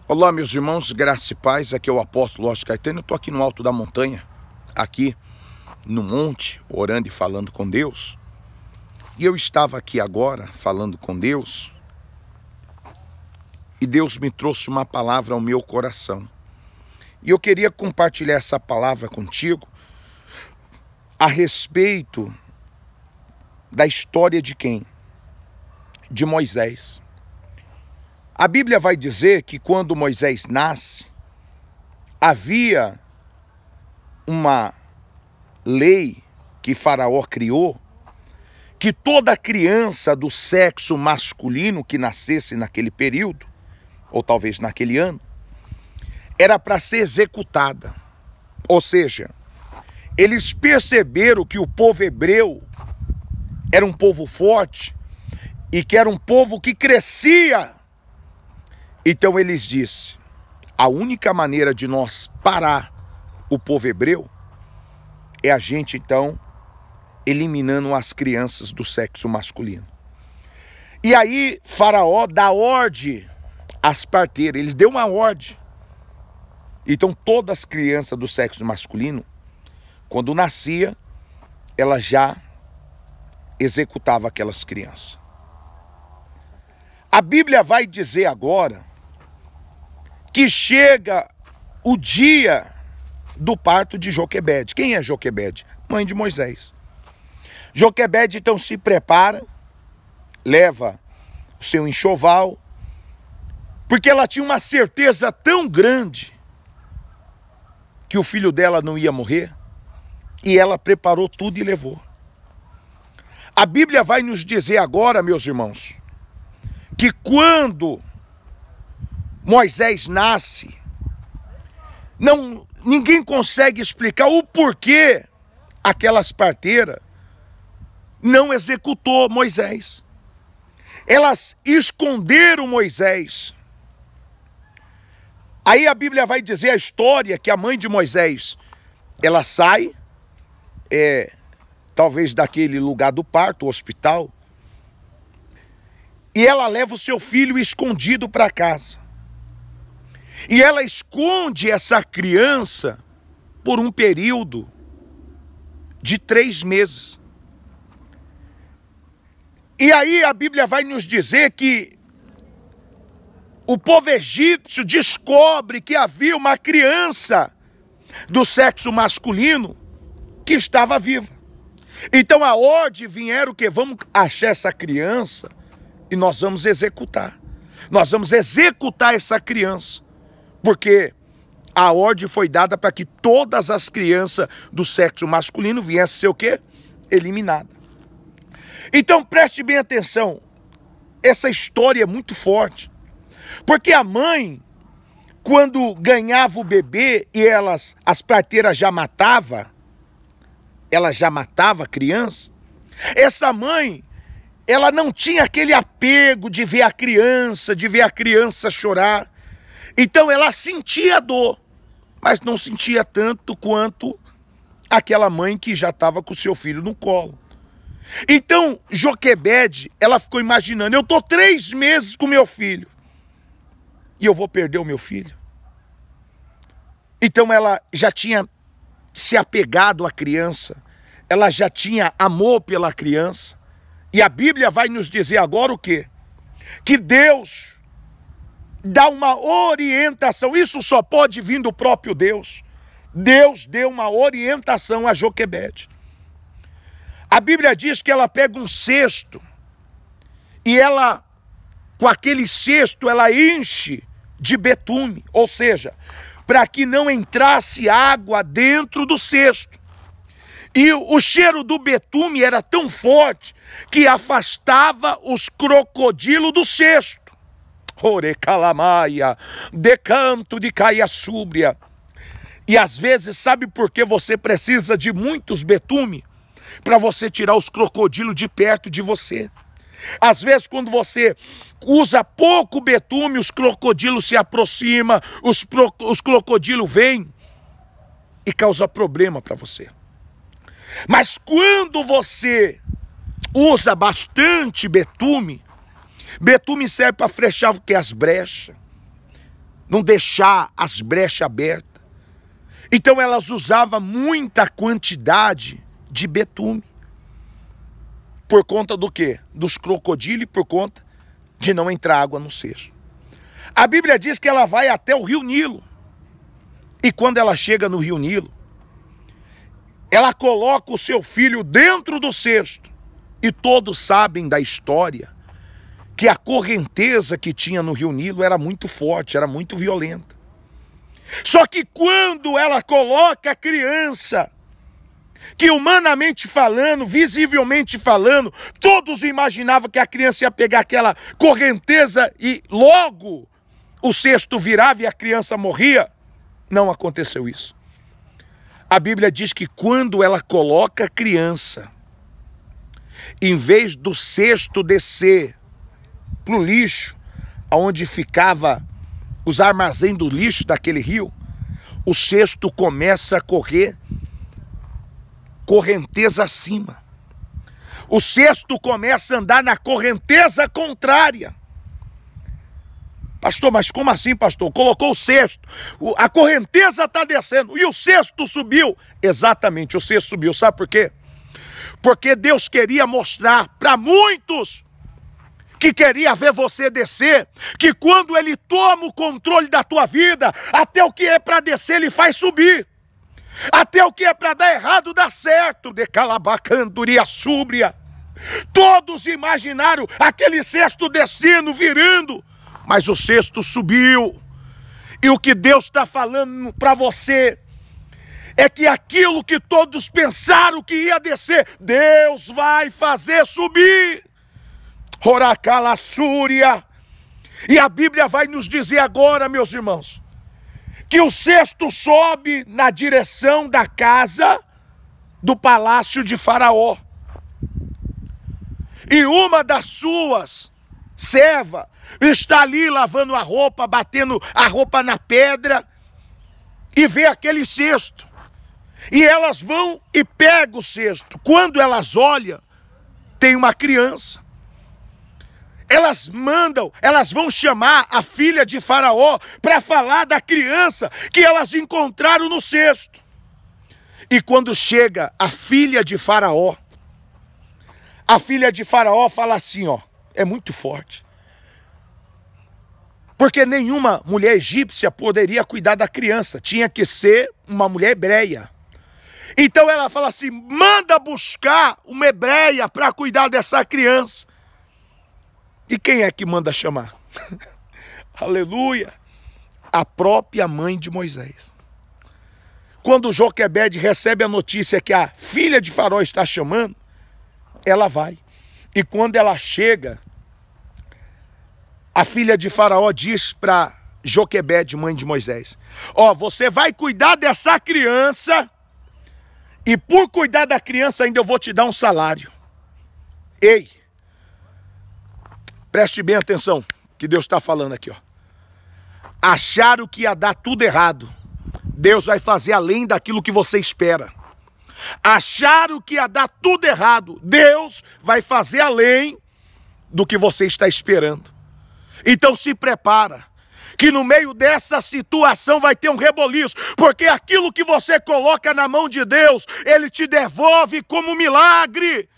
Olá, meus irmãos, graça e paz. Aqui é o apóstolo Oscar Caetano. Eu estou aqui no alto da montanha, aqui no monte, orando e falando com Deus. E eu estava aqui agora falando com Deus, e Deus me trouxe uma palavra ao meu coração. E eu queria compartilhar essa palavra contigo a respeito da história de quem? De Moisés. A Bíblia vai dizer que quando Moisés nasce, havia uma lei que Faraó criou, que toda criança do sexo masculino que nascesse naquele período, ou talvez naquele ano, era para ser executada. Ou seja, eles perceberam que o povo hebreu era um povo forte e que era um povo que crescia. Então eles disseram, a única maneira de nós parar o povo hebreu é a gente então eliminando as crianças do sexo masculino. E aí Faraó dá ordem às parteiras, eles deu uma ordem. Então todas as crianças do sexo masculino, quando nascia, ela já executava aquelas crianças. A Bíblia vai dizer agora que chega o dia do parto de Joquebede. Quem é Joquebede? Mãe de Moisés. Joquebede então se prepara, leva o seu enxoval, porque ela tinha uma certeza tão grande que o filho dela não ia morrer, e ela preparou tudo e levou. A Bíblia vai nos dizer agora, meus irmãos, que quando Moisés nasce, ninguém consegue explicar o porquê aquelas parteiras não executou Moisés. Elas esconderam Moisés. Aí a Bíblia vai dizer a história que a mãe de Moisés, ela sai, talvez daquele lugar do parto, o hospital, e ela leva o seu filho escondido para casa. E ela esconde essa criança por um período de 3 meses. E aí a Bíblia vai nos dizer que o povo egípcio descobre que havia uma criança do sexo masculino que estava viva. Então a ordem vieram que vamos achar essa criança e nós vamos executar. Nós vamos executar essa criança. Porque a ordem foi dada para que todas as crianças do sexo masculino viessem ser o quê? Eliminadas. Então preste bem atenção, essa história é muito forte. Porque a mãe, quando ganhava o bebê e as parteiras já matavam, ela já matava a criança, essa mãe, ela não tinha aquele apego de ver a criança chorar. Então ela sentia dor, mas não sentia tanto quanto aquela mãe que já estava com o seu filho no colo. Então Joquebede, ela ficou imaginando, eu estou 3 meses com meu filho e eu vou perder o meu filho. Então ela já tinha se apegado à criança, ela já tinha amor pela criança. E a Bíblia vai nos dizer agora o quê? Que Deus dá uma orientação, isso só pode vir do próprio Deus. Deus deu uma orientação a Joquebede. A Bíblia diz que ela pega um cesto e ela, com aquele cesto, ela enche de betume, ou seja, para que não entrasse água dentro do cesto. E o cheiro do betume era tão forte que afastava os crocodilos do cesto. Ore calamaia, decanto de caia súbria. E às vezes, sabe por que você precisa de muitos betume? Para você tirar os crocodilos de perto de você. Às vezes, quando você usa pouco betume, os crocodilos se aproximam, os crocodilos vêm e causam problema para você. Mas quando você usa bastante betume, betume serve para fechar o que? As brechas. não deixar as brechas abertas. Então elas usavam muita quantidade de betume. Por conta do quê? Dos crocodilos e por conta de não entrar água no cesto. A Bíblia diz que ela vai até o rio Nilo. E quando ela chega no rio Nilo, ela coloca o seu filho dentro do cesto. E todos sabem da história que a correnteza que tinha no rio Nilo era muito forte, era muito violenta. Só que quando ela coloca a criança, que humanamente falando, visivelmente falando, todos imaginavam que a criança ia pegar aquela correnteza e logo o cesto virava e a criança morria, não aconteceu isso. A Bíblia diz que quando ela coloca a criança, em vez do cesto descer para o lixo, onde ficava os armazéns do lixo daquele rio, o cesto começa a correr correnteza acima. O cesto começa a andar na correnteza contrária. Pastor, mas como assim, pastor? Colocou o cesto, a correnteza está descendo e o cesto subiu. Exatamente, o cesto subiu. Sabe por quê? Porque Deus queria mostrar para muitos que queria ver você descer, que quando Ele toma o controle da tua vida, até o que é para descer Ele faz subir. Até o que é para dar errado dá certo. De calabacanduria súbria. Todos imaginaram aquele cesto descendo, virando, mas o cesto subiu. E o que Deus está falando para você é que aquilo que todos pensaram que ia descer, Deus vai fazer subir. Oracalassúria. E a Bíblia vai nos dizer agora, meus irmãos, que o cesto sobe na direção da casa do palácio de Faraó. E uma das suas servas está ali lavando a roupa, batendo a roupa na pedra e vê aquele cesto. E elas vão e pegam o cesto. Quando elas olham, tem uma criança. Elas vão chamar a filha de Faraó para falar da criança que elas encontraram no cesto. E quando chega a filha de Faraó fala assim, ó, é muito forte. Porque nenhuma mulher egípcia poderia cuidar da criança, tinha que ser uma mulher hebreia. Então ela fala assim, manda buscar uma hebreia para cuidar dessa criança. E quem é que manda chamar? Aleluia! A própria mãe de Moisés. Quando Joquebede recebe a notícia que a filha de Faraó está chamando, ela vai. E quando ela chega, a filha de Faraó diz para Joquebede, mãe de Moisés, ó, você vai cuidar dessa criança e por cuidar da criança ainda eu vou te dar um salário. Ei! Preste bem atenção, que Deus está falando aqui, ó. Acharam que ia dar tudo errado. Deus vai fazer além daquilo que você espera. Acharam que ia dar tudo errado. Deus vai fazer além do que você está esperando. Então se prepara, que no meio dessa situação vai ter um reboliço, porque aquilo que você coloca na mão de Deus, Ele te devolve como milagre.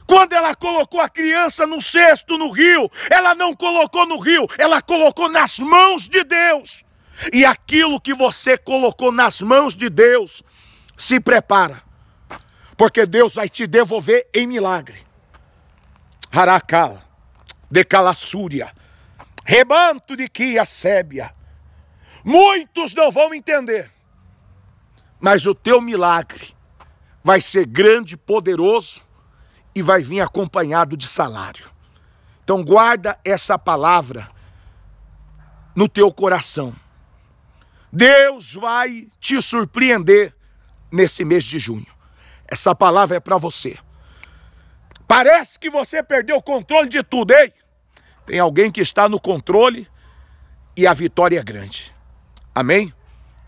Quando ela colocou a criança no cesto no rio, ela não colocou no rio, ela colocou nas mãos de Deus. E aquilo que você colocou nas mãos de Deus, se prepara, porque Deus vai te devolver em milagre. Haracala, decalassúria, rebanto de Quia Sébia. Muitos não vão entender, mas o teu milagre vai ser grande, poderoso, e vai vir acompanhado de salário. Então guarda essa palavra no teu coração. Deus vai te surpreender nesse mês de junho. Essa palavra é para você. Parece que você perdeu o controle de tudo, hein? Tem alguém que está no controle e a vitória é grande. Amém?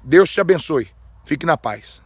Deus te abençoe. Fique na paz.